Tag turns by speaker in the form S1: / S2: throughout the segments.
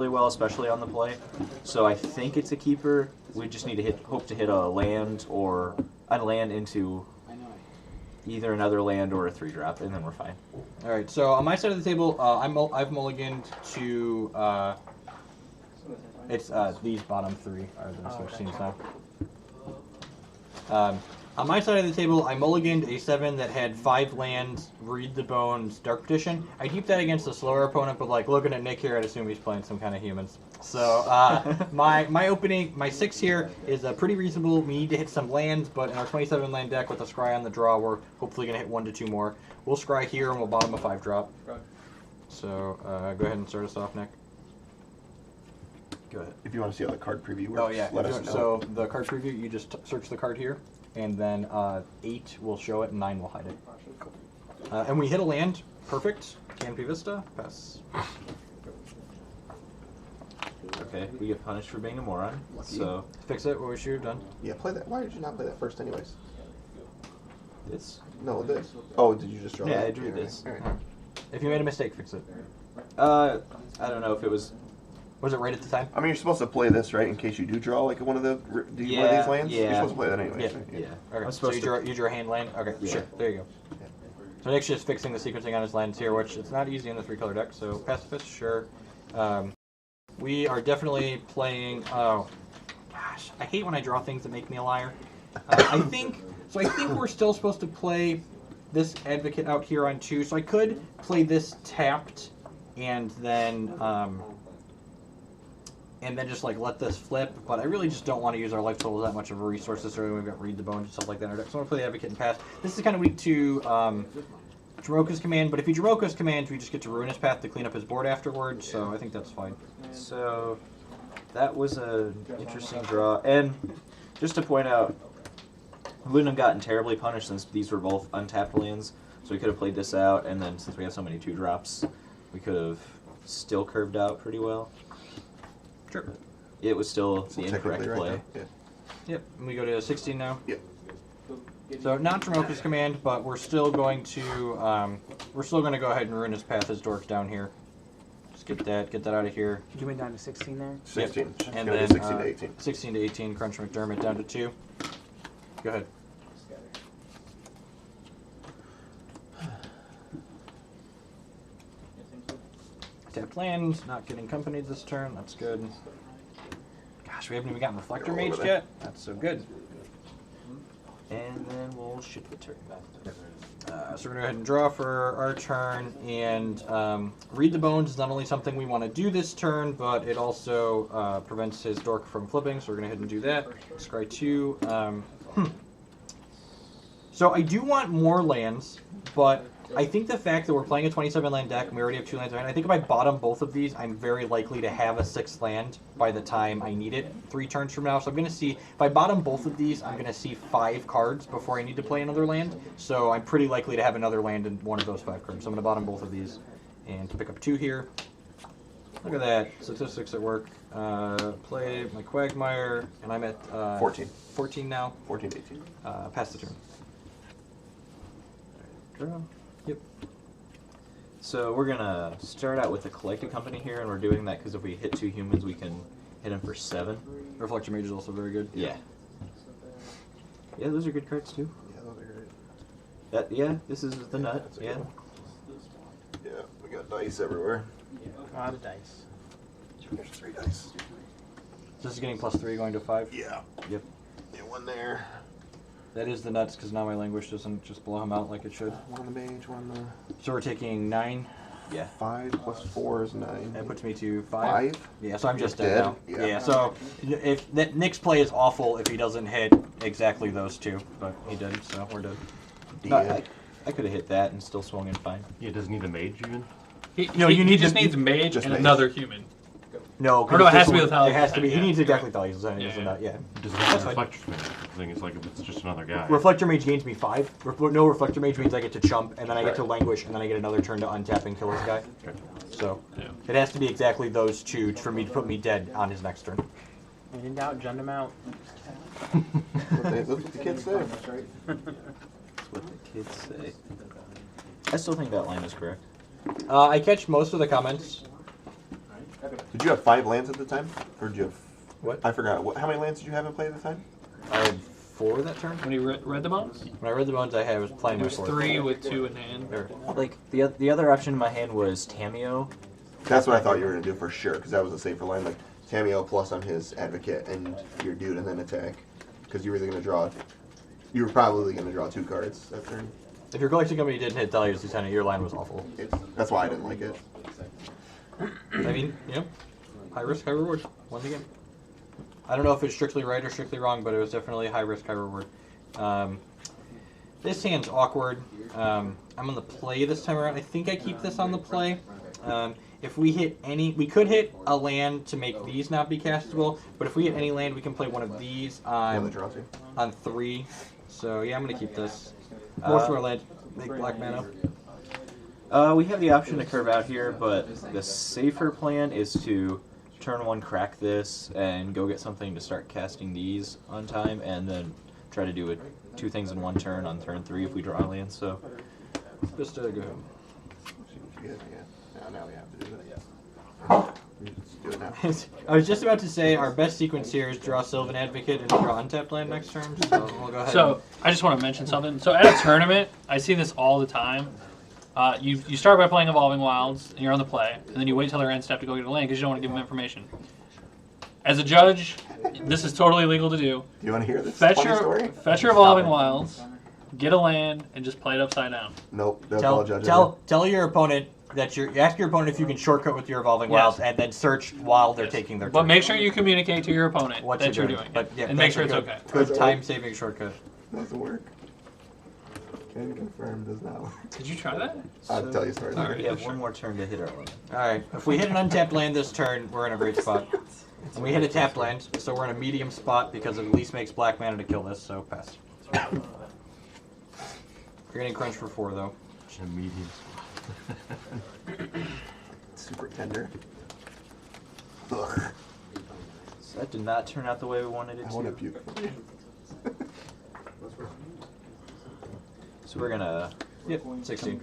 S1: really well, especially on the play. So I think it's a keeper. We just need to hope to hit a land or a land into either another land or a 3-drop, and then we're fine.
S2: All right. So on my side of the table, I've mulliganed to it's these bottom 3 are the switch scenes now. On my side of the table, I mulliganed a 7 that had 5 lands, Read the Bones, Dark Petition. I keep that against a slower opponent, but like looking at Nick here, I'd assume he's playing some kind of humans. So my 6 here is pretty reasonable. We need to hit some lands, but in our 27 land deck with a scry on the draw, we're hopefully going to hit 1 to 2 more. We'll scry here and we'll bottom a 5-drop. So go ahead and start us off, Nick.
S3: Go ahead. If you want to see how the card preview works,
S2: Oh yeah.
S3: let us know.
S2: So the card preview, you just search the card here, and then 8 will show it and 9 will hide it. And we hit a land. Perfect. Canopy Vista. Pass.
S1: Okay, we get punished for being a moron.
S3: Lucky.
S1: So
S2: Fix it. What we should have done.
S3: Yeah, play that. Why did you not play that first, anyways?
S1: this.
S3: No, this. Oh, did you just draw?
S1: Yeah,
S3: that?
S1: I drew this.
S3: All right.
S2: If you made a mistake, fix it.
S1: I don't know if it was.
S2: Was it right at the time?
S3: I mean, you're supposed to play this, right, in case you do draw like one of one of these lands.
S1: Yeah.
S3: You're supposed to play that anyways.
S2: Yeah.
S3: Right?
S1: Yeah.
S2: Okay.
S1: I'm
S2: So
S1: supposed
S2: you drew a hand land. Okay.
S1: Yeah.
S2: Sure. There you go.
S3: Yeah.
S2: So Nick's just fixing the sequencing on his lands here, which it's not easy in the 3-color deck. So pacifist, sure. We are definitely playing. Oh, gosh, I hate when I draw things that make me a liar. I think we're still supposed to play this advocate out here on 2. So I could play this tapped, and then just like let this flip. But I really just don't want to use our life total that much of a resource. This early. We've got Read the Bones and stuff like that in our deck. So I'm gonna play the advocate and pass. This is kind of weak to Jamoka's command, but if he Jamoka's commands, we just get to ruin his path to clean up his board afterwards, so I think that's fine.
S1: So that was an interesting draw. And just to point out, we wouldn't have gotten terribly punished since these were both untapped lands. So we could have played this out, and then since we have so many 2-drops, we could have still curved out pretty well.
S2: Sure.
S1: It was still the incorrect
S3: Technically
S1: play.
S3: right now. Yeah.
S2: Yep, and we go to 16 now.
S3: Yep.
S2: So not Jamoka's command, but we're still going to go ahead and ruin his path as Dork's down here. Just get that out of here.
S4: You went down to 16 there?
S3: 16.
S2: Yep.
S3: It's
S2: And
S3: gonna
S2: then
S3: be 16 to 18.
S2: 16 to 18. Crunch McDermott down to 2. Go ahead. Tapped land, not getting companied this turn. That's good. Gosh, we haven't even gotten Reflector
S3: Go over
S2: Mage
S3: there.
S2: yet. That's so good.
S1: And then we'll ship the turn.
S2: So we're going to go ahead and draw for our turn, and Read the Bones is not only something we want to do this turn, but it also prevents his Dork from flipping, so we're going to go ahead and do that. Scry 2. So I do want more lands, but I think the fact that we're playing a 27-land deck and we already have 2 lands, I think if I bottom both of these, I'm very likely to have a 6th land by the time I need it 3 turns from now. So I'm going to see, if I bottom both of these, I'm going to see 5 cards before I need to play another land. So I'm pretty likely to have another land in one of those 5 cards. So I'm going to bottom both of these and to pick up 2 here. Look at that. Statistics at work. Play my Quagmire, and I'm at
S3: 14.
S2: 14 now.
S3: 14 to 18.
S2: Pass the turn.
S1: Draw.
S2: Yep.
S1: So we're gonna start out with a collected company here, and we're doing that because if we hit 2 humans, we can hit them for 7.
S2: Reflector Mage is also very good.
S1: Yeah. Yeah, those are good cards too.
S3: Yeah, those are great.
S1: Yeah, this is the nut.
S3: That's a
S1: Yeah.
S3: good one. Yeah, we got dice everywhere.
S4: A lot of dice.
S3: There's 3 dice.
S2: This is getting +3 going to 5.
S3: Yeah.
S1: Yep.
S3: Yeah, 1 there.
S2: That is the nuts, because now my language doesn't just blow him out like it should.
S3: 1 on the mage, 1 on the...
S2: So we're taking 9.
S1: Yeah.
S3: 5 plus 4 is 9.
S2: That puts me to 5.
S3: 5?
S2: Yeah, so I'm just
S3: You're
S2: dead now.
S3: dead? Yeah.
S2: So if Nick's play is awful if he doesn't hit exactly those 2, but he did, so we're dead.
S1: No, I could have hit that and still swung in fine.
S5: Yeah, doesn't need a mage even.
S4: He just needs mage
S3: just
S4: and
S3: mage.
S4: another human.
S2: No,
S4: Or no, it has to be with
S2: It has to be.
S4: yeah.
S2: He needs exactly Thalia's.
S4: Yeah.
S2: Yeah.
S5: Doesn't
S2: That's
S5: have
S2: fine.
S5: reflector mage. The thing is, like, if it's just another guy.
S2: Reflector Mage gains me 5. No Reflector Mage means I get to chump, and then I get to
S3: Right.
S2: languish, and then I get another turn to untap and kill his guy.
S5: Okay.
S2: So
S5: Yeah.
S2: it has to be exactly those 2 for me to put me dead on his next turn.
S4: When in doubt, jund him out.
S3: That's what the kids say.
S1: That's what the kids say. I still think that line is correct.
S2: I catch most of the comments.
S3: Did you have 5 lands at the time? Or did you have...
S2: What?
S3: I forgot. How many lands did you have in play at the time?
S2: I had 4 that turn.
S4: When you read the bones,
S2: When I read the bones, I was playing
S4: it
S2: my
S4: was
S2: 4th.
S4: 3 with 2 in hand.
S1: Like the other option in my hand was Tameo.
S3: That's what I thought you were going to do for sure, because that was a safer line. Like, Tameo plus on his Advocate and your dude, and then attack. Because you were either going to draw... You were probably going to draw 2 cards that turn.
S2: If your collection company didn't hit Dahlia's Lieutenant, your line was awful.
S3: That's why I didn't like it.
S2: I mean, you know, high risk, high reward. Won the game. I don't know if it's strictly right or strictly wrong, but it was definitely high risk, high reward. This hand's awkward. I'm on the play this time around. I think I keep this on the play. If we hit any, we could hit a land to make these not be castable, but if we hit any land, we can play one of these on 3. So yeah, I'm gonna keep this. Force our land, make black mana.
S1: We have the option to curve out here, but the safer plan is to turn 1 crack this and go get something to start casting these on time, and then try to do 2 things in 1 turn on turn 3 if we draw lands. So
S2: Just go ahead.
S3: Now we have to do it. Let's do it now.
S2: I was just about to say our best sequence here is draw Sylvan Advocate and draw untapped land next turn, so we'll go ahead.
S4: So I just want to mention something. So at a tournament, I see this all the time. You start by playing Evolving Wilds, and you're on the play, and then you wait till their end step to go get a land because you don't want to give them information. As a judge, this is totally legal to do.
S3: Do you want to hear this
S4: Fetch
S3: funny
S4: your
S3: story?
S4: Evolving Wilds, get a land, and just play it upside down.
S3: Nope. That's all judge.
S2: Tell your opponent that ask your opponent if you can shortcut with your Evolving Wilds, and then search while they're taking their turn.
S4: But make sure you communicate to your opponent
S2: what
S4: that you're doing
S2: But,
S4: it,
S2: yeah,
S4: and make sure it's
S2: good,
S4: okay.
S2: Good time-saving shortcut.
S3: Doesn't work. Can confirm does not work.
S4: Did you try that?
S3: I'll tell you stories.
S4: All right.
S1: we have 1 more turn to hit our land.
S2: Alright, if we hit an untapped land this turn, we're in a great spot. And we hit a tapped land, so we're in a medium spot because it at least makes black mana to kill this, so pass. You're getting crunch for 4, though.
S5: A medium.
S3: Super tender. Ugh.
S1: So that did not turn out the way we wanted it
S3: I want to
S1: to.
S3: puke.
S1: So we're gonna.
S2: Yep, 16.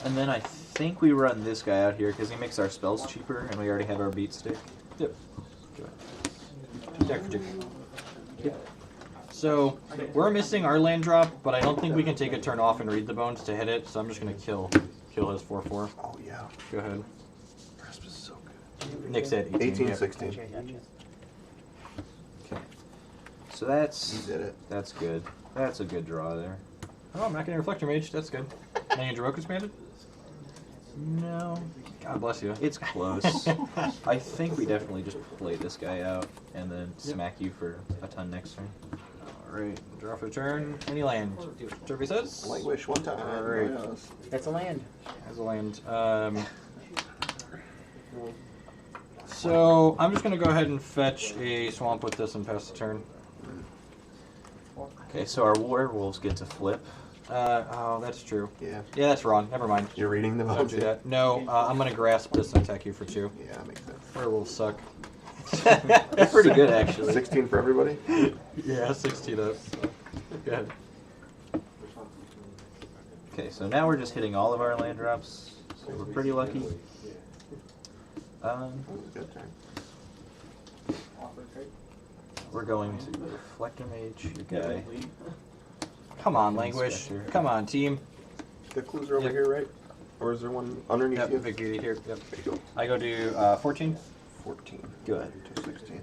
S1: And then I think we run this guy out here because he makes our spells cheaper, and we already have our beat stick.
S2: Yep. Deck for 2. Yep. So, we're missing our land drop, but I don't think we can take a turn off and read the bones to hit it, so I'm just going to kill his 4/4.
S3: Oh yeah.
S2: Go ahead.
S3: Crisp is so good.
S2: Nick said 18.
S3: 18,
S2: Yep.
S3: 16.
S1: Okay. So that's
S3: You did it.
S1: that's good. That's a good draw there.
S2: Oh, I'm not getting Reflector Mage. That's good. Any Droke expanded?
S1: No,
S2: God bless you.
S1: it's close. I think we definitely just play this guy out and then smack you for a ton next turn.
S2: Alright, draw for the turn. Any land. Turby says.
S3: Languish one time.
S2: Alright.
S3: Yes.
S4: That's a land.
S2: As a land. So, I'm just going to go ahead and fetch a swamp with this and pass the turn.
S1: Okay, so our werewolves get to flip.
S2: Oh, that's true.
S3: Yeah.
S2: Yeah, that's wrong. Never mind.
S3: You're reading the
S2: Don't
S3: votes.
S2: do that. No, I'm going to grasp this and attack you for 2.
S3: Yeah, makes sense.
S2: Werewolves suck.
S1: That's pretty good, actually.
S3: 16 for everybody.
S2: Yeah, 16 up. Go ahead.
S1: Okay, so now we're just hitting all of our land drops. So we're pretty lucky.
S3: Good turn.
S1: We're going to Reflector Mage, your guy.
S2: Come on, Languish.
S1: Inspector.
S2: Come on, team.
S3: The clues are over
S2: Yep.
S3: here, right? Or is there one underneath
S2: Yep,
S3: you?
S2: Victory here. Yep.
S3: There you go.
S2: I go to 14.
S3: 14.
S1: Good.
S3: To 16.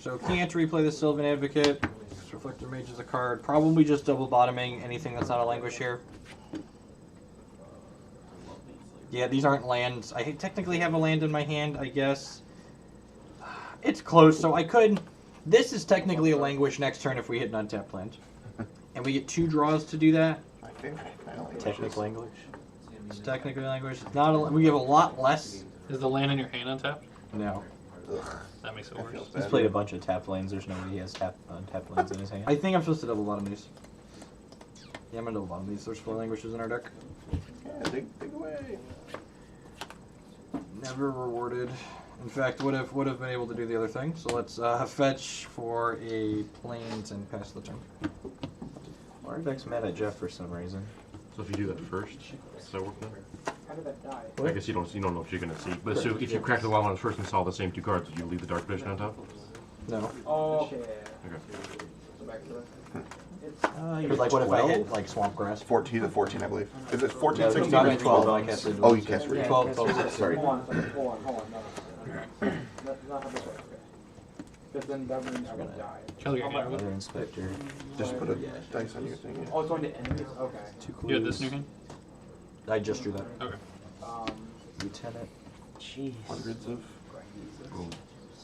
S2: So can't replay the Sylvan Advocate. Reflector Mage is a card. Probably just double bottoming anything that's not a Languish here. Yeah, these aren't lands. I technically have a land in my hand, I guess. It's close, so I could... This is technically a Languish next turn if we hit an untapped land. And we get 2 draws to do that.
S3: My favorite. I don't like
S1: Technical
S3: wishes.
S1: English.
S2: It's technically Languish. Not a, we have a lot less.
S4: Is the land in your hand untapped?
S2: No.
S3: Ugh,
S4: That makes it
S3: that
S4: worse.
S3: feels
S1: He's
S3: bad.
S1: played a bunch of tapped lanes. There's nobody he has untapped lanes in his hand.
S2: I think I'm supposed to double bottom these. Yeah, I'm gonna double bottom these. There's 4 Languishes in our deck.
S3: Yeah, dig away.
S2: Never rewarded. In fact, would have been able to do the other thing. So let's fetch for a plains and pass the turn.
S1: Our deck's mad at Jeff for some reason.
S5: So if you do that first, does that work then?
S6: How did that die?
S5: I guess you don't know what you're gonna see. But so if you crack the wild ones first and saw the same 2 cards, would you leave the dark vision on top?
S2: No.
S6: Oh,
S5: Okay.
S6: so back to it.
S2: But like, what if I hit like swamp grass?
S3: 14 to 14, I believe. Is it 14,
S1: No,
S3: 16,
S2: Not
S3: or
S2: in 12. I
S3: 12?
S2: casted.
S3: Oh, you cast Rage.
S2: 12. 12.
S1: Sorry.
S6: Hold on. No. That's not how this works. Because then that means I would die.
S4: Kill your
S6: How about-
S4: game.
S1: Other inspector.
S3: Just put a dice on your thing. Yeah.
S6: Oh, it's going to enemies? Okay.
S1: 2 clues.
S4: You had this in your hand?
S2: I just drew that.
S4: Okay.
S1: Lieutenant. Jeez.
S3: Hundreds of.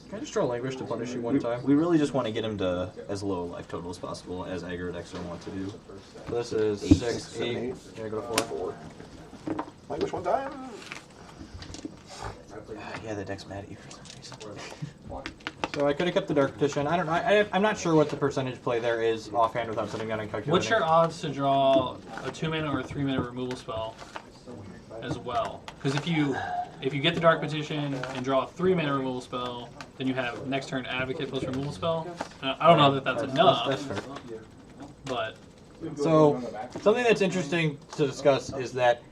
S2: Can I just draw language to punish you one time?
S1: We really just want to get him to as low life total as possible, as aggro decks don't want to do.
S2: So this is
S1: 8,
S2: 6,
S3: 7,
S2: 8.
S3: 8.
S2: Can I go to 4?
S3: Language one time.
S1: Yeah, the deck's mad at you for some reason.
S2: So I could have kept the Dark Petition. I don't know. I'm not sure what the percentage play there is offhand without sitting down and calculating.
S4: What's your odds to draw a 2-mana or a 3-mana removal spell as well? Because if you get the Dark Petition and draw a 3-mana removal spell, then you have next turn Advocate plus removal spell. I don't know that that's enough,
S2: That's fair.
S4: but
S2: So, something that's interesting to discuss is that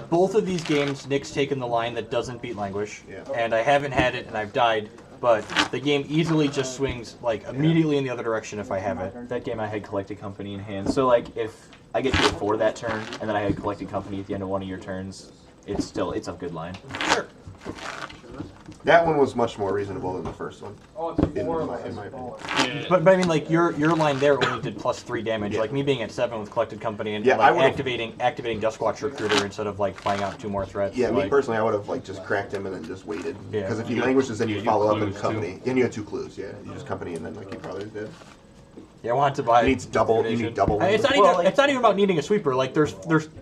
S2: both of these games, Nick's taken the line that doesn't beat Languish,
S3: Yeah.
S2: and I haven't had it and I've died, but the game easily just swings like immediately in the other direction if I have it.
S1: That game I had Collected Company in hand. So like if I get to it for that turn, and then I had Collected Company at the end of one of your turns, it's a good line.
S2: Sure.
S3: That one was much more reasonable than the first one.
S6: Oh, it's
S3: In
S6: 4
S3: my opinion.
S4: yeah,
S2: But I mean, like your line there only did +3 damage.
S3: Yeah.
S2: Like me being at 7 with Collected Company and
S3: Yeah,
S2: like
S3: I would've-
S2: activating Duskwatch Recruiter instead of like playing out 2 more threats.
S3: Yeah, me
S2: like,
S3: personally, I would have like just cracked him and then just waited.
S2: Yeah.
S3: Because if he
S5: You got-
S3: languishes, then you
S5: you
S3: follow up in
S5: clues, too.
S3: company. And you had 2 clues, yeah. You just company and then like your brother's dead.
S2: Yeah, I wanted to buy.
S3: You need double. You need double.
S2: It's not
S1: Well,
S2: even. It's not even about needing a sweeper. Like there's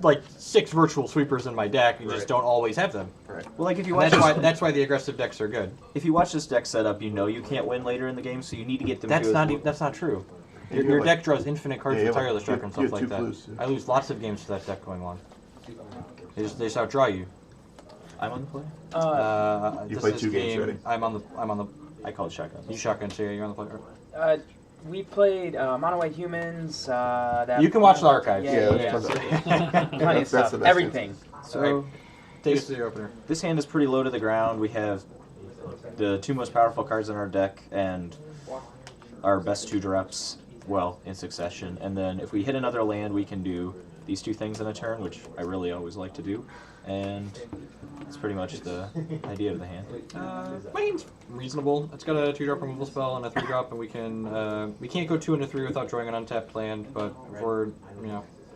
S2: like 6 virtual sweepers in my deck. You just
S3: Right.
S2: don't always have them.
S3: Right.
S1: Well, like if you
S2: And
S1: watch
S2: that's why the aggressive decks are good.
S1: if you watch this deck setup, you know you can't win later in the game, so you need to get them.
S2: That's
S1: to
S2: not.
S1: as-
S2: That's not true.
S3: Yeah,
S2: Your,
S3: you
S2: your
S3: have,
S2: deck draws infinite cards
S3: Yeah, you
S2: with
S3: have,
S2: tireless
S3: like,
S2: track
S3: you
S2: and
S3: have
S2: stuff like
S3: 2
S2: that.
S3: clues, too.
S2: I lose lots of games to that deck going on. They just outdraw you.
S1: I'm on the play.
S3: You
S2: This
S3: played
S2: is
S3: 2 games
S2: game-
S3: already.
S2: I'm on the.
S1: I call it shotgun.
S2: You shotgun, so yeah, you're on the play.
S7: We played Mono White Humans. That
S2: You can watch the archives.
S3: Yeah,
S7: Yeah,
S3: that's
S7: yeah.
S3: fun.
S7: Plenty of
S3: That's
S7: stuff.
S3: the best
S7: Everything.
S1: So
S2: Take us to your opener.
S1: this hand is pretty low to the ground. We have the 2 most powerful cards in our deck and our best 2 drops, well, in succession. And then if we hit another land, we can do these 2 things in a turn, which I really always like to do. And that's pretty much the idea of the hand.
S2: My hand's reasonable. It's got a 2-drop removal spell and a 3-drop, and we can't go 2 into 3 without drawing an untapped land. But if we're, as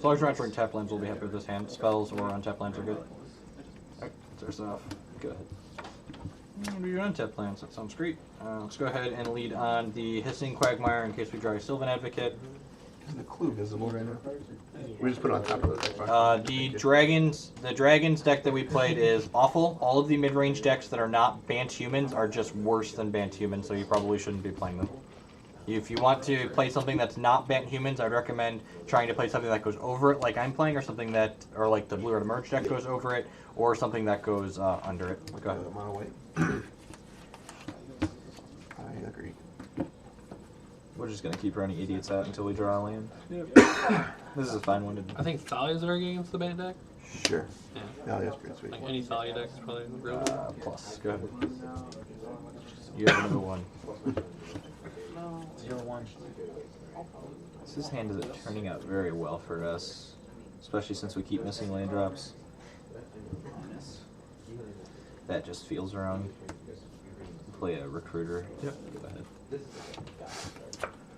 S2: long as we're not drawing tapped lands, we'll be happy with this hand. Spells or untapped lands are good. Alright, start off.
S1: Go ahead.
S2: Do your untapped lands. That sounds great. Let's go ahead and lead on the Hissing Quagmire in case we draw a Sylvan Advocate.
S3: Is the clue visible right now? We just put it on top of the deck.
S2: The dragons deck that we played is awful. All of the mid-range decks that are not Bant humans are just worse than Bant humans, so you probably shouldn't be playing them. If you want to play something that's not Bant humans, I'd recommend trying to play something that goes over it, like I'm playing, or something that, or like the Blue Red Emerge deck goes over it, or something that goes under it. Go ahead.
S3: Mono white. I agree.
S1: We're just gonna keep running idiots out until we draw a land.
S4: Yep.
S1: This is a fine one to do.
S4: I think Thalia is very good against the Bant deck.
S3: Sure.
S4: Yeah.
S3: Yeah, that's pretty sweet.
S4: Like any Thalia deck is probably real good.
S2: Plus, go ahead. You have another one.
S7: 0-1.
S1: This hand is turning out very well for us, especially since we keep missing land drops. That just feels wrong. Play a recruiter.
S2: Yep.
S1: Go ahead.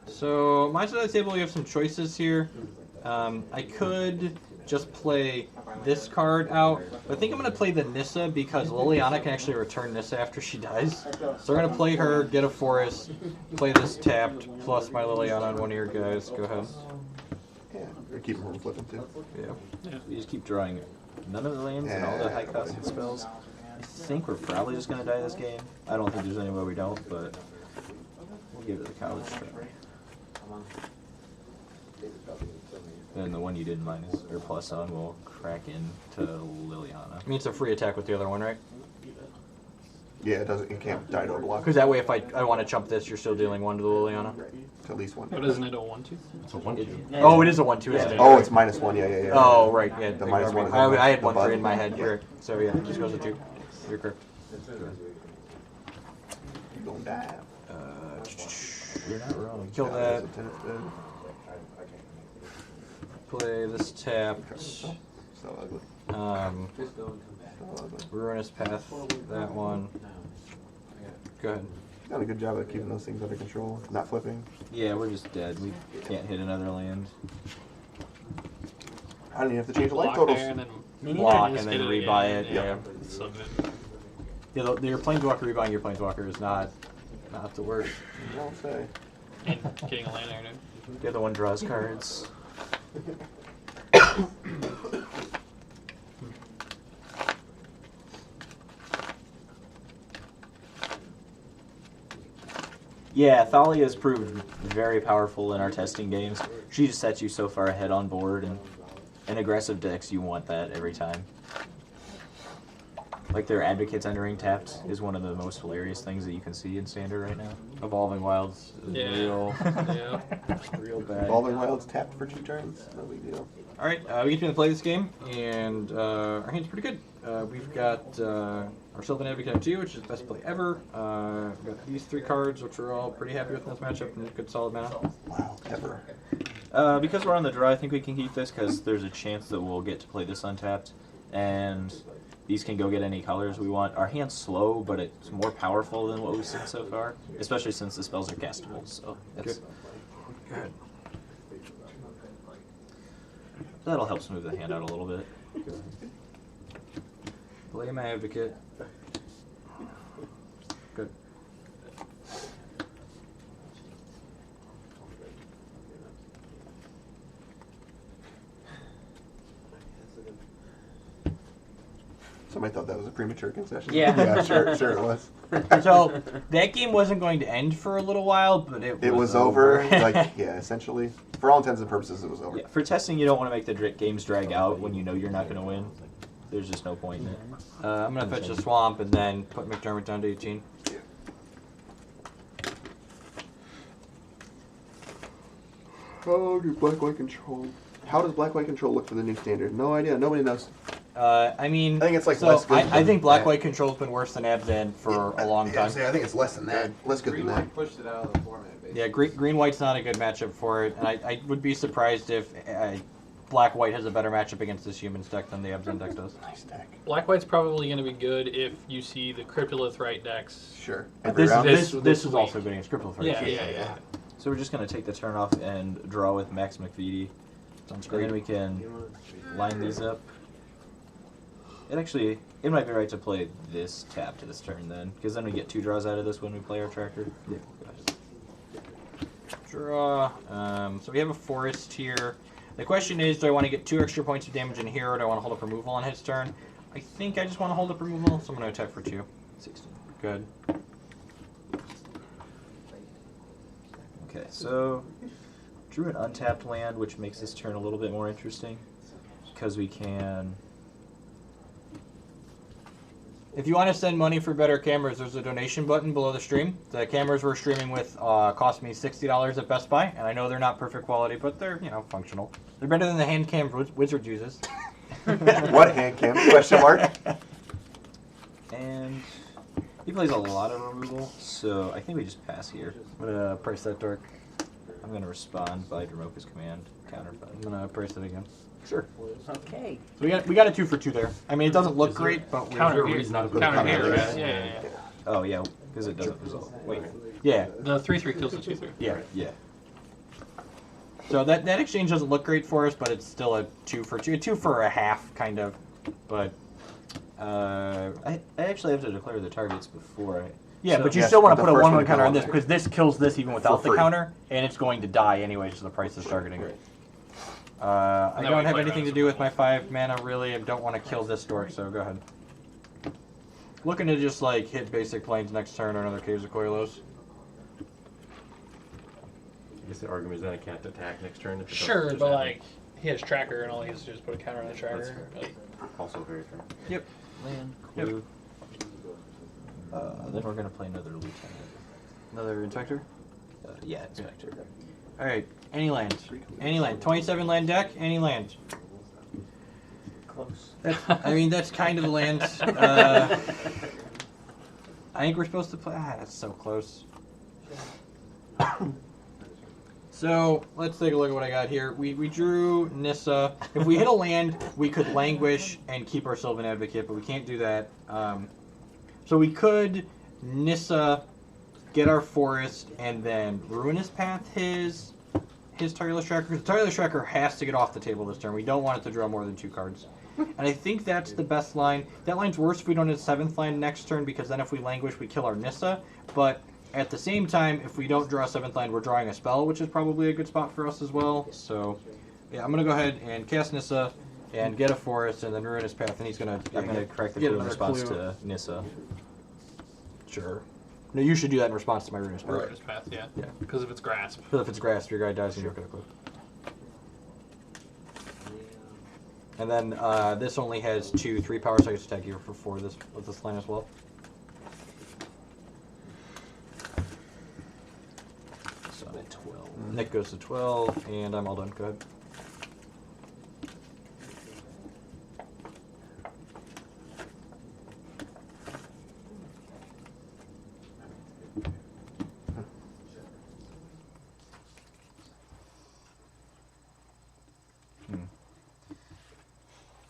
S2: So, my side of the table, we have some choices here. I could just play this card out, but I think I'm going to play the Nissa because Liliana can actually return Nissa after she dies. So we're going to play her, get a forest, play this tapped, plus my Liliana on one of your guys. Go ahead.
S3: Yeah, or keep them from flipping too.
S2: Yeah.
S1: We just keep drawing none of the lands and all the high costed spells. I think we're probably just gonna die this game. I don't think there's any way we don't, but we'll give it a college try. And the one you did minus or plus on will crack into Liliana.
S2: I mean, it's a free attack with the other one, right?
S3: Yeah, it doesn't. It can't die to a block.
S2: Because that way, if I want to chump this, you're still dealing 1 to the Liliana.
S3: At least one.
S4: But isn't it a 1/2?
S5: It's a 1/2.
S2: Oh, it is a 1/2, isn't it?
S3: Oh, it's -1. Yeah.
S2: Oh, right. Yeah.
S3: The minus one is
S2: I had
S3: the
S2: 1/3
S3: button.
S2: in my head. You're right. So yeah, it just goes to 2. You're correct.
S3: You gonna die.
S1: You're not wrong.
S2: Kill that.
S3: So 10 is dead.
S2: Play this tapped.
S3: So ugly. So ugly.
S2: Ruinous Path. That one. Go ahead.
S3: Done a good job of keeping those things under control, not flipping.
S1: Yeah, we're just dead. We can't hit another land.
S3: I don't even have to change the life
S4: Block
S3: totals.
S4: there and then
S2: Block
S4: just
S2: and then
S4: hit
S2: rebuy
S4: again.
S2: it. Yeah.
S4: It's so good.
S2: Yeah, your Planeswalker rebuying your Planeswalker is not the worst.
S3: You don't say.
S4: And getting a land there, dude.
S1: The other one draws cards. Yeah, Thalia has proved very powerful in our testing games. She just sets you so far ahead on board, and in aggressive decks, you want that every time. Like their Advocates entering tapped is one of the most hilarious things that you can see in Standard right now.
S2: Evolving Wilds is
S4: Yeah.
S2: real,
S4: Yeah.
S2: real bad.
S3: Evolving Wilds tapped for 2 turns. No big deal.
S2: All right, we get to play this game, and our hand's pretty good. We've got our Sylvan Advocate 2, which is the best play ever. We've got these 3 cards, which we're all pretty happy with in this matchup, and good solid mana.
S3: Wow, ever.
S1: Because we're on the draw, I think we can keep this because there's a chance that we'll get to play this untapped, and these can go get any colors we want. Our hand's slow, but it's more powerful than what we've seen so far, especially since the spells are castable. So that's
S2: Good.
S1: that'll help smooth the hand out a little bit.
S2: Play my Advocate. Good.
S3: Somebody thought that was a premature concession.
S7: Yeah.
S3: Yeah, sure it was.
S2: So that game wasn't going to end for a little while, but
S3: It was over. Like, yeah, essentially. For all intents and purposes, it was over.
S1: Yeah, for testing, you don't want to make the games drag out when you know you're not going to win. There's just no point in it.
S2: I'm going to fetch the Swamp and then put McDermott down to 18.
S3: Oh, do black-white control. How does black-white control look for the new standard? No idea. Nobody knows.
S2: I mean,
S3: I think it's like
S2: so
S3: less good
S2: I
S3: than
S2: think Black
S3: that.
S2: White Control's been worse than Abzan for a long time.
S3: I think it's less than that. Less good than that.
S6: Pushed it out of the format, basically.
S2: Yeah, green white's not a good matchup for it, and I would be surprised if Black White has a better matchup against this humans deck than the Abzan deck does.
S3: Nice deck.
S4: Black White's probably going to be good if you see the Cryptolith right decks.
S3: Sure.
S2: This
S3: round.
S2: is
S4: week.
S2: also good against Cripple Threat.
S4: Yeah.
S1: So we're just going to take the turn off and draw with Max McVitie.
S2: Sounds
S1: And
S2: great.
S1: then we can line these up. It might be right to play this tap to this turn then, because then we get 2 draws out of this when we play our tracker.
S2: Yeah. Draw. So we have a forest here. The question is, do I want to get 2 extra points of damage in here, or do I want to hold up removal on his turn? I think I just want to hold up removal, so I'm going to attack for 2.
S1: 16.
S2: Good.
S1: Okay, so drew an untapped land, which makes this turn a little bit more interesting, because we can...
S2: If you want to send money for better cameras, there's a donation button below the stream. The cameras we're streaming with cost me $60 at Best Buy, and I know they're not perfect quality, but they're, functional. They're better than the hand cam Wizard uses.
S3: What hand cam? Question mark.
S1: And he plays a lot of removal, so I think we just pass here.
S2: I'm gonna price that dark.
S1: I'm going to respond by Dramoka's command, counterpunch.
S2: I'm gonna price it again.
S1: Sure.
S7: Okay.
S2: So we got a 2 for 2 there. I mean, it doesn't look great, but we
S4: Counter
S5: Reason
S4: here.
S5: not to put
S4: Counter
S5: counter
S4: here,
S5: here.
S4: right? Yeah.
S1: Oh, yeah, because it doesn't result. Wait.
S2: yeah,
S4: The 3/3 kills the 2/3.
S2: yeah.
S1: Yeah.
S2: So that exchange doesn't look great for us, but it's still a 2 for 2, a 2 for a half kind of. But
S1: I actually have to declare the targets before I...
S2: yeah,
S1: So-
S2: but you
S3: Yes,
S2: still want
S3: but
S2: to
S3: the
S2: put a
S3: first
S2: 1/1
S3: one
S2: counter
S3: go
S2: on this
S3: on
S2: because this kills this even without the
S3: free.
S2: counter, and it's going to die anyway, so the price is targeting. I
S4: That
S2: don't
S4: way
S2: have
S4: quite
S2: anything to
S4: right.
S2: do with my 5 mana really. I don't want to kill this dork, so go ahead. Looking to just like hit basic planes next turn or another Caves of Coilos.
S5: I guess the argument is that I can't attack next turn. If it doesn't
S4: Sure,
S5: just
S4: but
S5: happen.
S4: like he has tracker and all he has to do is put a counter on the tracker.
S5: That's
S4: Like,
S5: Also very fair.
S2: Yep.
S1: Land,
S2: Yep.
S1: clue. Then we're gonna play another lieutenant.
S2: Another inspector.
S1: Yeah, inspector.
S2: All right. Any land. Any land. 27 land deck. Any land.
S7: Close.
S2: I mean, that's kind of a land. I think we're supposed to play. That's so close. So let's take a look at what I got here. We drew Nissa. If we hit a land, we could languish and keep our Sylvan Advocate, but we can't do that. So we could Nissa, get our forest, and then Ruinous Path his Tireless Tracker. The Tireless Tracker has to get off the table this turn. We don't want it to draw more than 2 cards. And I think that's the best line. That line's worse if we don't hit 7th land next turn, because then if we languish, we kill our Nissa. But at the same time, if we don't draw 7th land, we're drawing a spell, which is probably a good spot for us as well. So, yeah, I'm going to go ahead and cast Nissa and get a forest and then Ruinous Path, and he's going to...
S1: I'm gonna crack the
S2: get
S1: clue in
S2: another
S1: response
S2: clue.
S1: to Nissa.
S2: Sure. No, you should do that in response to my Ruinous Path.
S4: Ruinous Path, yeah.
S2: Yeah.
S4: Because of its grasp.
S2: Because if it's grasp, your guy dies and you don't get a clue. And then this only has 2 3-power, so I get to attack you for 4 with this line as well.
S1: So I'm at 12.
S2: Nick goes to 12, and I'm all done. Go ahead.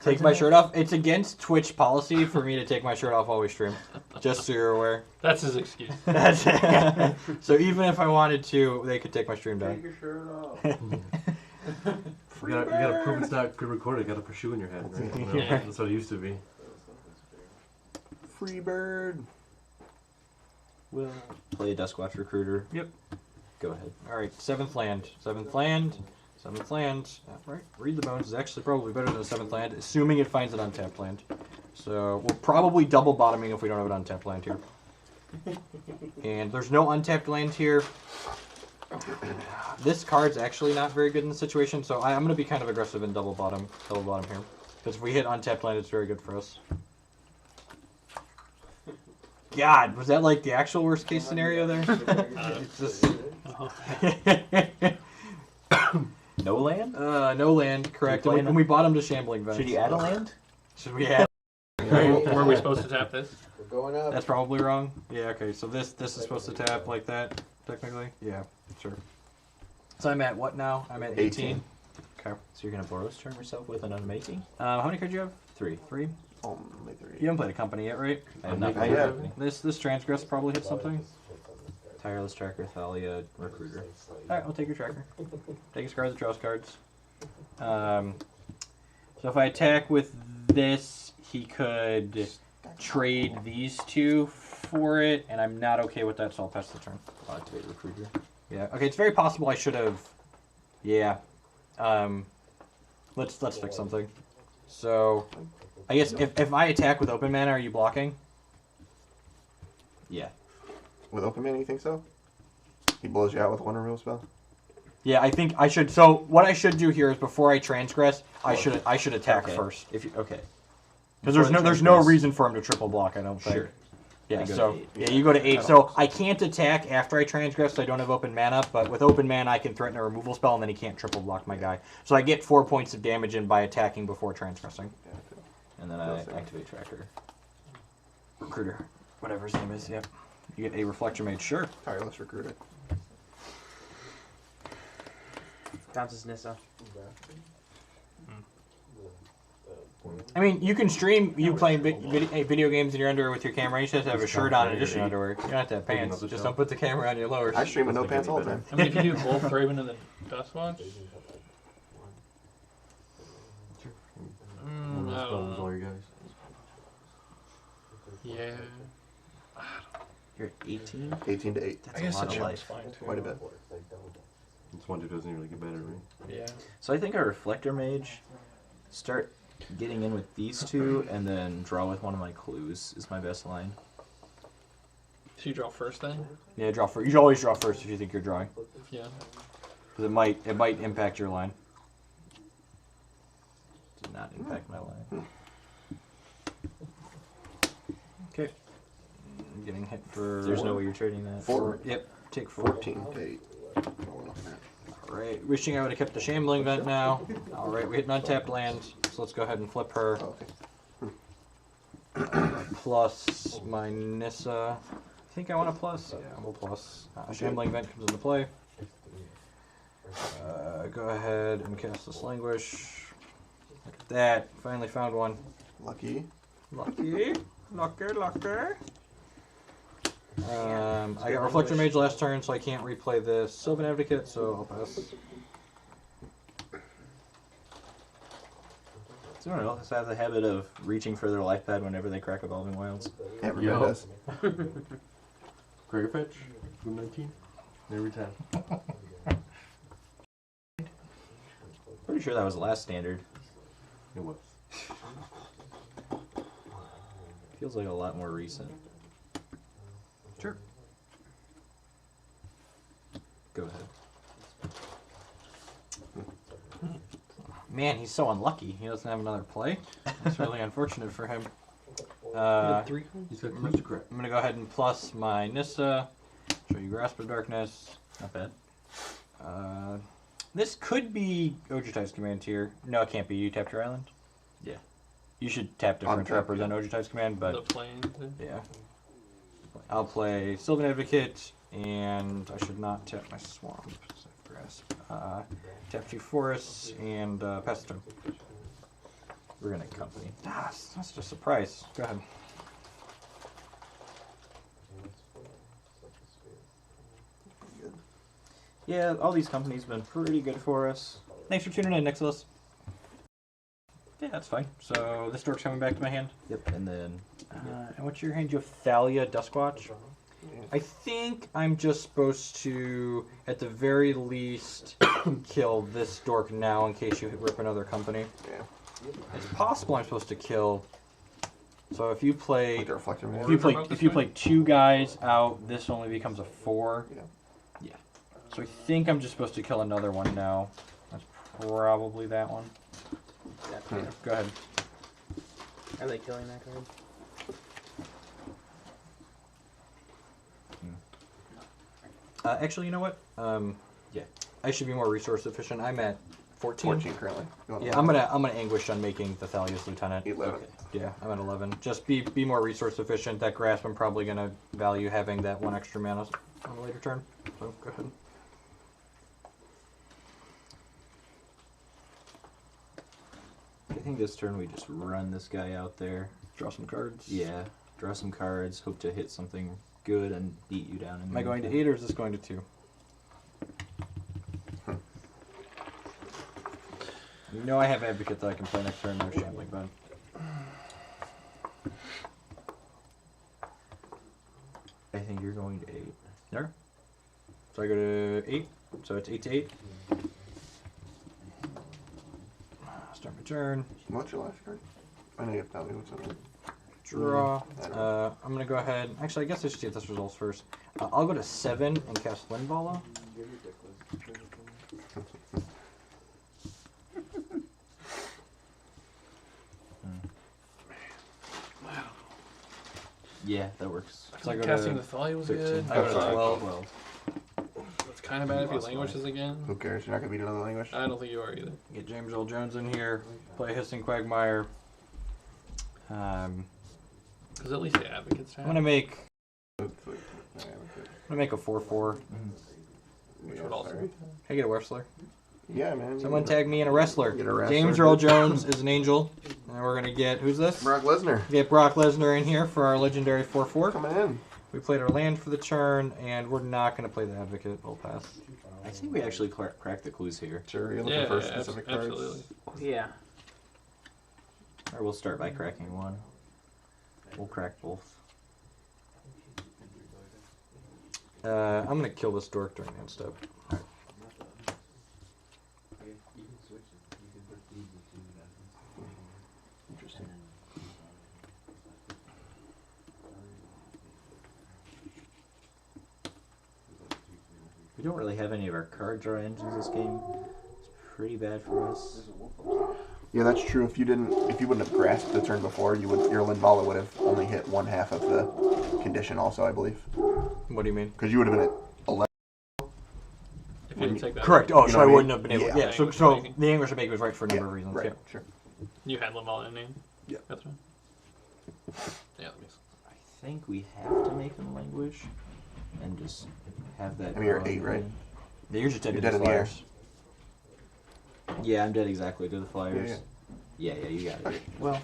S2: Take my shirt off. It's against Twitch policy for me to take my shirt off while we stream. Just so you're aware.
S4: That's his excuse.
S2: That's so even if I wanted to, they could take my stream down.
S6: Take your shirt off.
S5: You gotta prove it's not good recording. You gotta put a shoe in your head, right? You know,
S4: Yeah.
S5: That's what it used to be.
S3: Free bird.
S1: We'll play a Duskwatch Recruiter.
S2: Yep.
S1: Go ahead.
S2: All right, 7th land. 7th land. 7th land. Right. Read the Bones is actually probably better than the 7th land, assuming it finds an untapped land. So we're probably double bottoming if we don't have an untapped land here. And there's no untapped land here. This card's actually not very good in the situation, so I'm going to be kind of aggressive and double bottom here. Because if we hit untapped land, it's very good for us. God, was that like the actual worst case scenario there? It's just...
S1: No land?
S2: No land, correct.
S1: play
S2: And we bottomed to Shambling Vents.
S1: Should you add a land?
S2: Should we add?
S4: Were we supposed to tap this?
S6: We're going up.
S2: That's probably wrong. Yeah, okay, so this is supposed to tap like that, technically? Yeah, sure. So I'm at what now? I'm at 18.
S3: 18.
S2: Okay.
S1: So you're gonna Boros charm yourself with an Unmaking?
S2: How many cards do you have?
S1: 3.
S2: 3?
S3: Only 3.
S2: You haven't played a company yet, right?
S1: I have not
S3: I
S1: played
S3: have.
S1: Company.
S2: This Transgress probably hit something.
S1: Tireless Tracker, Thalia, Recruiter.
S2: Alright, I'll take your tracker. Take his cards, draw his cards. So if I attack with this, he could trade these 2 for it, and I'm not okay with that, so I'll pass the turn.
S1: I'll activate Recruiter.
S2: Yeah. Okay, it's very possible I should have. Yeah. Let's fix something. So, I guess if I attack with open mana, are you blocking?
S1: Yeah.
S3: With open mana, you think so? He blows you out with one removal spell?
S2: Yeah, I think I should. So what I should do here is before I transgress, I should attack
S1: Okay.
S2: first.
S1: If you okay.
S2: Because
S1: Before
S2: there's
S1: the
S2: no
S1: transgress-
S2: reason for him to triple block. I don't think.
S1: Sure.
S2: Yeah.
S1: I go
S2: So
S1: to 8.
S2: yeah, you go to 8. So I can't attack after I transgress. So I don't have open mana. But with open mana, I can threaten a removal spell, and then he can't triple block my guy. So I get 4 points of damage in by attacking before transgressing.
S1: And then I activate Tracker.
S2: Recruiter, whatever his name is. Yep. You get a Reflector Mage. Sure.
S3: Tireless Recruiter.
S7: Bounces Nissa.
S2: I mean, you can stream you playing video games in your underwear with your camera. You just have to have a shirt on in addition to underwear. You don't have to have pants. Just don't put the camera on your lowers.
S3: I stream with no pants all the time.
S4: I mean, if you do both Raven and the Duskwatch,
S5: One of those spells, all your guys.
S4: yeah.
S1: You're at 18?
S3: 18 to 8.
S1: That's
S4: I guess
S1: a lot
S4: the
S1: of
S4: charm's
S1: life.
S4: fine too.
S3: Quite a bit.
S5: This one dude doesn't really get better, right?
S4: Yeah.
S1: So I think our Reflector Mage, start getting in with these 2, and then draw with one of my clues is my best line.
S4: So you draw first then?
S2: Yeah, draw first. You should always draw first if you think you're drawing,
S4: Yeah.
S2: because it might impact your line.
S1: Did not impact my line.
S2: Okay. getting hit for.
S1: There's no way you're trading that.
S3: 4.
S2: Yep, take 4.
S3: 14 to 8. What we're looking at.
S2: Alright, wishing I would have kept the Shambling Vent now. Alright, we hit an untapped land, so let's go ahead and flip her.
S3: Oh, okay.
S2: Plus my Nissa. I think I want a plus. Yeah, we'll plus. Shambling Vent comes into play. Go ahead and cast this Languish. Look at that. Finally found one.
S3: Lucky.
S2: Lucky. Lucky. I got Reflector Mage last turn, so I can't replay this Sylvan Advocate, so I'll pass.
S1: Does anyone else have the habit of reaching for their life pad whenever they crack Evolving Wilds?
S3: Everybody
S5: Yo.
S3: does.
S5: Gregor Fetch, Boom 19. Every time.
S1: Pretty sure that was the last standard.
S5: It was.
S1: Feels like a lot more recent.
S2: Sure.
S1: Go ahead.
S2: Man, he's so unlucky. He doesn't have another play. That's really unfortunate for him.
S5: He's got Aristocrat.
S2: I'm going to go ahead and plus my Nissa. Show you Grasp of Darkness.
S1: Not bad.
S2: This could be Ojutai's command here. No, it can't be. You tapped your island?
S1: Yeah.
S2: You should tap different to
S3: Untap,
S2: represent Ojutai's command, but
S4: The plane thing.
S2: yeah. I'll play Sylvan Advocate, and I should not tap my Swamp. So Grasp. Tap 2 forests, and pass the turn.
S1: We're gonna company.
S2: Ah, that's just a surprise. Go ahead.
S1: Yeah, all these companies have been pretty good for us.
S2: Thanks for tuning in, Nicholas. Yeah, that's fine. So this dork's coming back to my hand.
S1: Yep, and then
S2: And what's your hand? You have Thalia Duskwatch. I think I'm just supposed to, at the very least, kill this dork now in case you rip another company.
S3: Yeah.
S2: It's possible I'm supposed to kill. So if you play,
S3: Like a reflector mage.
S2: if you play 2 guys out, this only becomes a 4.
S3: Yeah.
S2: Yeah. So I think I'm just supposed to kill another one now. That's probably that one. Go ahead.
S7: Are they killing that card?
S2: Actually, you know what?
S1: yeah.
S2: I should be more resource efficient. I'm at 14.
S3: 14 currently. You want
S2: Yeah, I'm gonna anguish on making the Thalia's lieutenant.
S3: 11.
S1: Okay.
S2: Yeah, I'm at 11. Just be more resource efficient. That grasp, I'm probably gonna value having that 1 extra mana on a later turn. So go ahead.
S1: I think this turn we just run this guy out there.
S2: Draw some cards.
S1: Yeah, draw some cards, hope to hit something good and beat you down.
S2: Am I going to 8 or is this going to 2? You know I have Advocate that I can play next turn. No Shambling Bud.
S1: I think you're going to 8.
S2: There. So I go to 8. So it's 8 to 8. Start my turn.
S3: What's your last card? I know you have to tell me what's on it.
S2: Draw.
S3: I don't know.
S2: I'm gonna go ahead. Actually, I guess I should see if this results first. I'll go to 7 and cast Windvala.
S1: Yeah, that works.
S2: So I go
S4: Casting
S2: to
S4: the Thalia was
S1: 13.
S4: good.
S2: I go to
S3: Sorry.
S2: 12.
S4: It's kind of bad if he languishes again.
S3: Who cares? You're not going to beat another language?
S4: I don't think you are either.
S2: Get James Earl Jones in here. Play Hissing Quagmire. I'm
S4: Because at least the advocates have.
S2: gonna make.
S3: Yeah,
S2: I'm gonna make a 4/4.
S4: Which would also.
S3: sorry.
S2: Can I get a wrestler?
S3: Yeah, man.
S2: Someone tag me in a wrestler.
S3: Get a wrestler.
S2: James Earl Jones is an angel, and we're gonna get who's this?
S3: Brock Lesnar.
S2: Get Brock Lesnar in here for our legendary 4/4.
S3: Coming in.
S2: We played our land for the turn, and we're not gonna play the advocate. We'll pass.
S1: I think we actually cracked the clues here.
S3: Sure, you're looking
S4: Yeah,
S3: for
S4: yeah,
S3: specific cards.
S4: absolutely.
S7: Yeah.
S1: Or we'll start by cracking one. We'll crack both.
S2: I'm gonna kill this dork during end step. Alright.
S3: Interesting.
S1: We don't really have any of our card draw engines this game. It's pretty bad for us.
S3: Yeah, that's true. If you wouldn't have grasped the turn before, your Linvala would have only hit 1/2 of the condition also, I believe.
S2: What do you mean?
S3: Because you would have been at 11.
S4: If you didn't take that.
S2: Correct. Oh,
S3: You
S2: so
S3: know
S2: I
S3: what I
S2: wouldn't
S3: mean?
S2: have been able.
S3: Yeah.
S2: Yeah. So the English would make it was right for a number of reasons.
S3: Right.
S2: Yeah.
S3: Sure.
S4: You had them all in name.
S3: Yeah.
S4: That's right. Yeah, that makes sense.
S1: I think we have to make them languish and just have that.
S3: I mean, you're
S1: draw
S3: 8, right?
S1: in.
S2: Yeah, you're just dead
S3: You're
S2: to
S3: dead
S2: the
S3: in the air.
S2: Flyers.
S1: Yeah, I'm dead exactly to the Flyers. Yeah, you got it.
S3: Okay.
S1: Well,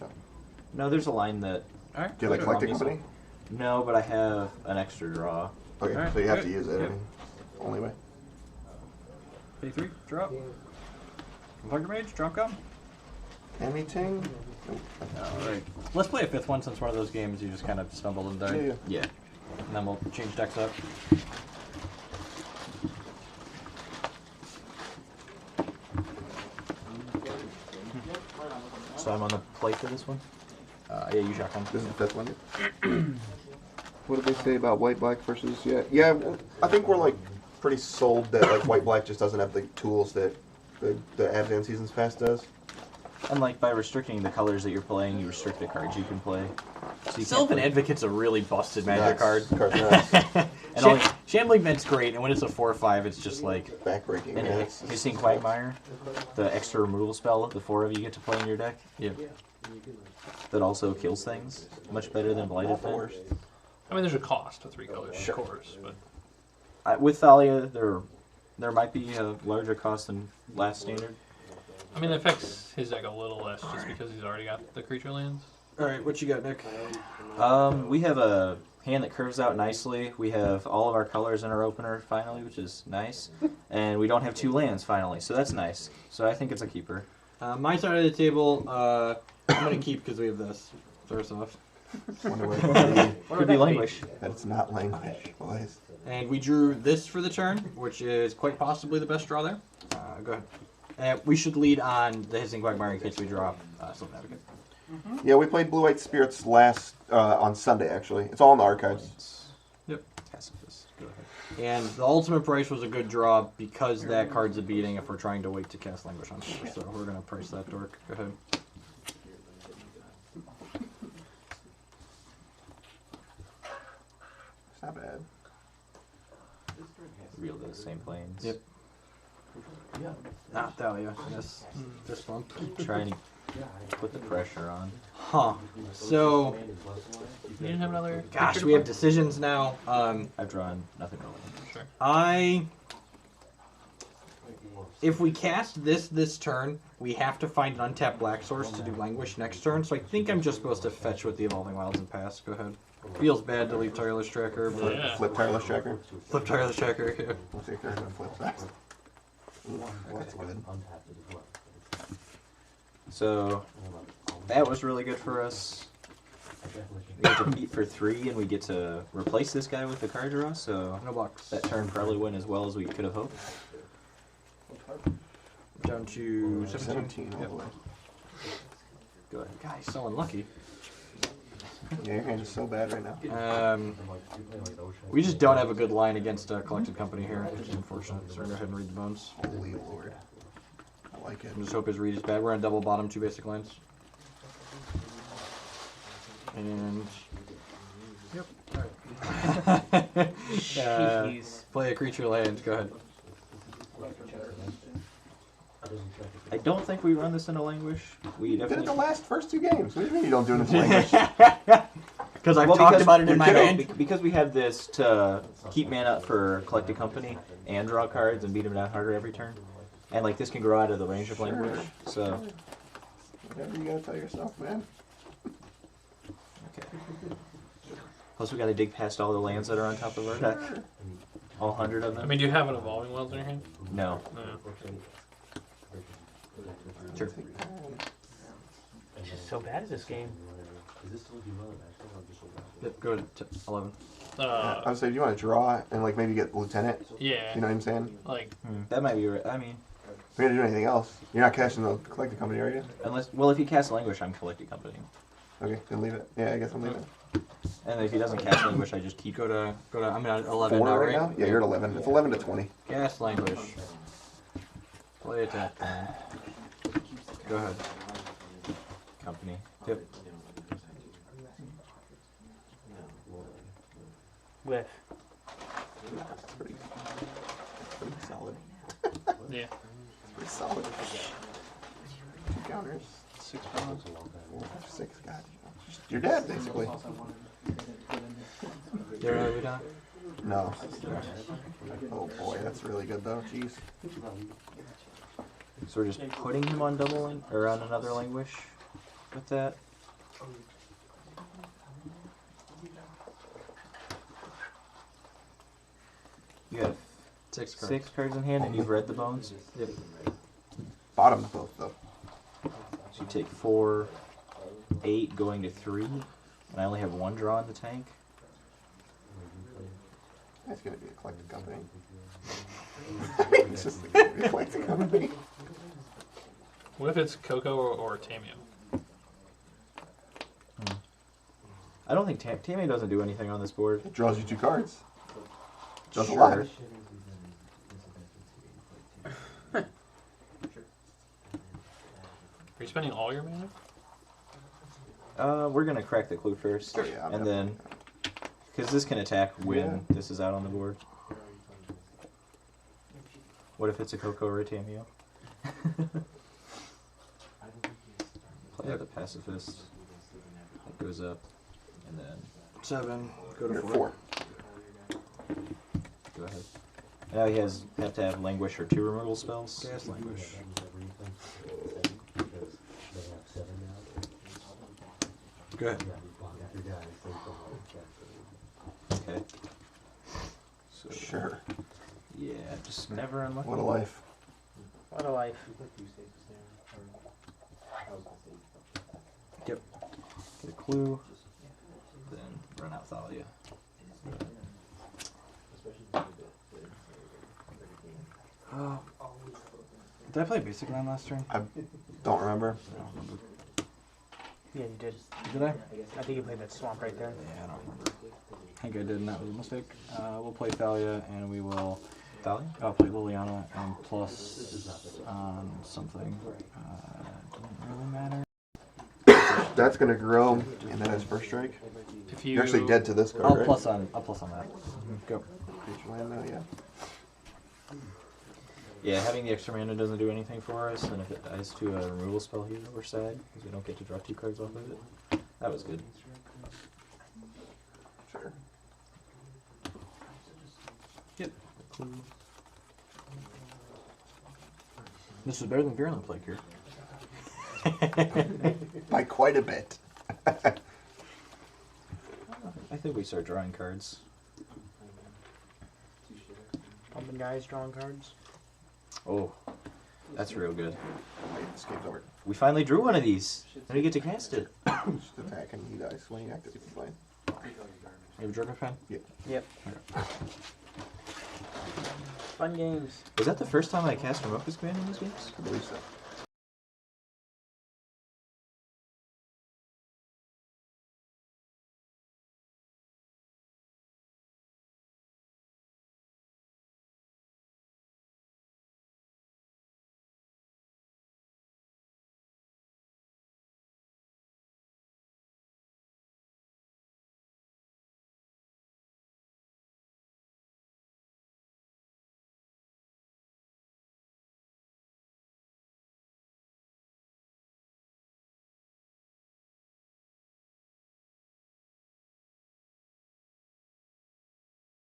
S1: no, there's a line that.
S2: All right.
S3: Do you have a collecting
S1: Draw me
S3: company?
S1: No, but I have an extra draw.
S3: Okay,
S2: Alright,
S3: so you have
S2: good.
S3: to use it.
S2: Yep.
S3: Only way.
S2: Pay 3. Drop. Plug your mage. Drop gun.
S3: Anything?
S2: All right. Let's play a 5th one since one of those games you just kind of stumbled and died.
S3: Yeah.
S1: Yeah.
S2: And then we'll change decks up.
S1: So I'm on the plate for this one.
S2: Yeah, you shotgun.
S3: This is the 5th one. What did they say about white black versus yeah? Well, I think we're like pretty sold that like white black just doesn't have the tools that the Abzan Seasons Pass does.
S1: And like by restricting the colors that you're playing, you restrict the cards you can play. So you
S2: Sylvan
S1: can't play-
S2: Advocate's a really busted magic
S3: Nuts.
S2: card.
S3: Card's nuts.
S1: And only-
S2: Shambling Vent's great, and when it's a 4/5, it's just like
S3: Backbreaking.
S1: And
S3: man.
S1: Hissing Quagmire, the extra removal spell, the 4 of you get to play in your deck.
S2: yeah.
S1: That also kills things much better than Blighted
S3: Not the
S1: Fen.
S3: worst.
S4: I mean, there's a cost to 3 colors,
S3: Sure.
S4: of course, but
S1: With Thalia, there might be a larger cost than last standard.
S4: I mean, it affects his deck a little less just because he's already got the creature lands.
S2: All right, what you got, Nick?
S1: We have a hand that curves out nicely. We have all of our colors in our opener finally, which is nice. And we don't have 2 lands finally, so that's nice. So I think it's a keeper.
S2: My side of the table, I'm gonna keep because we have this. First off,
S3: Wonder what it
S1: Could be Languish.
S3: that it's not language, boys.
S2: and we drew this for the turn, which is quite possibly the best draw there. Go ahead. We should lead on the Hissing Quagmire in case we draw Sylvan Advocate.
S3: Yeah, we played Blue White Spirits last on Sunday. Actually, it's all in the archives.
S2: Yep.
S1: Pacifist. Go ahead.
S2: And the ultimate price was a good draw because that card's a beating if we're trying to wait to cast Languish on four. So we're gonna price that dork. Go ahead.
S3: It's not bad.
S1: Real to the same planes.
S2: Yep. Not Thalia. This one.
S1: Trying to put the pressure on.
S2: Huh. So,
S4: You didn't have another.
S2: gosh,
S4: creature
S2: we
S4: to
S2: have decisions now.
S1: I've drawn nothing really.
S4: play? Sure.
S2: If we cast this turn, we have to find an untapped black source to do Languish next turn. So I think I'm just supposed to fetch with the Evolving Wilds and pass. Go ahead. Feels bad to leave Tireless Tracker, but
S4: Yeah.
S3: Flip Tireless Tracker.
S2: flip Tireless Tracker. Yeah.
S3: We'll see if there's a flip side. Ooh, that's good.
S1: So that was really good for us. We get to beat for 3, and we get to replace this guy with the card draw. So
S2: No blocks.
S1: that turn probably went as well as we could have hoped.
S2: Down to 17.
S3: 17 all
S2: Yep.
S3: the way.
S1: Go ahead.
S2: Guys, so unlucky.
S3: Yeah, your hand is so bad right now.
S2: We just don't have a good line against Collected Company here, which is unfortunate. So we're gonna go ahead and read the bones.
S3: Holy Lord. I like it.
S2: And just hope his read is bad. We're on double bottom, 2 basic lands. And yep.
S7: Jeez.
S2: Play a creature land. Go ahead.
S1: I don't think we run this into Languish. We
S3: Did it the
S1: definitely.
S3: last first 2 games. What do you mean you don't do it in language?
S2: Because I've
S1: Well,
S2: talked
S1: because-
S2: about it in my
S3: Kiddo,
S2: hand.
S1: Because we have this to keep mana up for Collected Company and draw cards and beat them down harder every turn. And like this can grow out of the range of Languish. So
S3: Whatever you gotta tell yourself, man.
S1: okay. Plus we gotta dig past all the lands that are on top of our deck. All 100 of them.
S4: I mean, do you have an Evolving Wilds in your hand?
S1: No.
S4: No.
S1: Sure.
S7: It's just so bad at this game.
S2: Yep, go to 11.
S3: I would say, do you want to draw and like maybe get Lieutenant?
S4: Yeah.
S3: You know what I'm saying?
S4: Like,
S1: That might be right. I mean,
S3: If you're gonna do anything else, you're not casting the Collected Company, are you?
S1: unless if he casts Languish, I'm Collected Company.
S3: Okay, then leave it. Yeah, I guess I'm leaving.
S1: And if he doesn't cast Languish, I just keep.
S2: Go to. I'm at 11
S3: 4
S2: now,
S3: right
S2: right?
S3: now? Yeah, you're at 11. It's 11 to 20.
S2: Gas Languish. Play attack. Go ahead.
S1: Company. Yep.
S7: Whiff.
S3: Pretty solid.
S4: Yeah.
S3: Pretty solid. 2 counters.
S1: 6 pounds.
S3: 4, 5, 6. God. Just your dad, basically.
S2: Are we done?
S3: No. Oh boy, that's really good though. Jeez.
S1: So we're just putting him on or on another languish with that. You have
S2: 6 cards.
S1: 6 cards in hand, and you've read the bones.
S2: Yep.
S3: Bottoms both though.
S1: So you take 4, 8, going to 3, and I only have 1 draw in the tank.
S3: That's gonna be a collecting company. It's just gonna be a collecting company.
S4: What if it's Coco or Tamio?
S1: I don't think Tammy doesn't do anything on this board.
S3: It draws you 2 cards. Does a
S1: Sure.
S3: lot.
S4: Are you spending all your mana?
S1: We're gonna crack the clue first,
S3: Sure, yeah, I'm
S1: and
S3: definitely-
S1: then because this can attack when
S3: Yeah.
S1: this is out on the board. What if it's a Coco or a Tamio? Play the pacifist. That goes up, and then
S2: 7. Go to
S3: You're
S2: 4.
S3: 4.
S1: go ahead. Now he have to have languish or 2 removal spells.
S2: Gas languish. Go ahead.
S1: Okay. So
S3: Sure.
S1: yeah, just never unlucky.
S3: What a life.
S7: What a life.
S1: Yep. Get a clue. Then run out Thalia.
S2: Did I play basic land last turn?
S3: I don't remember.
S7: Yeah, you did.
S2: Did I?
S7: I think you played that swamp right there.
S2: Yeah, I don't remember. I think I did, and that was a mistake. We'll play Thalia, and we will
S1: Thalia?
S2: I'll play Liliana and plus something. Doesn't really matter.
S3: That's gonna grow, and then his first strike.
S4: If
S3: You're actually dead to this card,
S2: I'll
S3: right?
S2: plus on that. Go.
S3: Creature land now, yeah.
S1: Yeah, having the extra mana doesn't do anything for us, and if it dies to a removal spell here, we're sad because we don't get to draw 2 cards off of it. That was good.
S3: Sure.
S2: Yep. This is better than Virulent Plague here.
S3: By quite a bit.
S1: I think we start drawing cards.
S7: Pumping guys drawing cards.
S1: Oh, that's real good.
S3: Wait, this game's over.
S1: We finally drew one of these. Then we get to cast it.
S3: Just attack and he dies when he activates his land.
S2: You have a Joker pen?
S7: Yep. Fun games.
S1: Was that the first time I cast Remokus Command in these games?
S3: I believe so.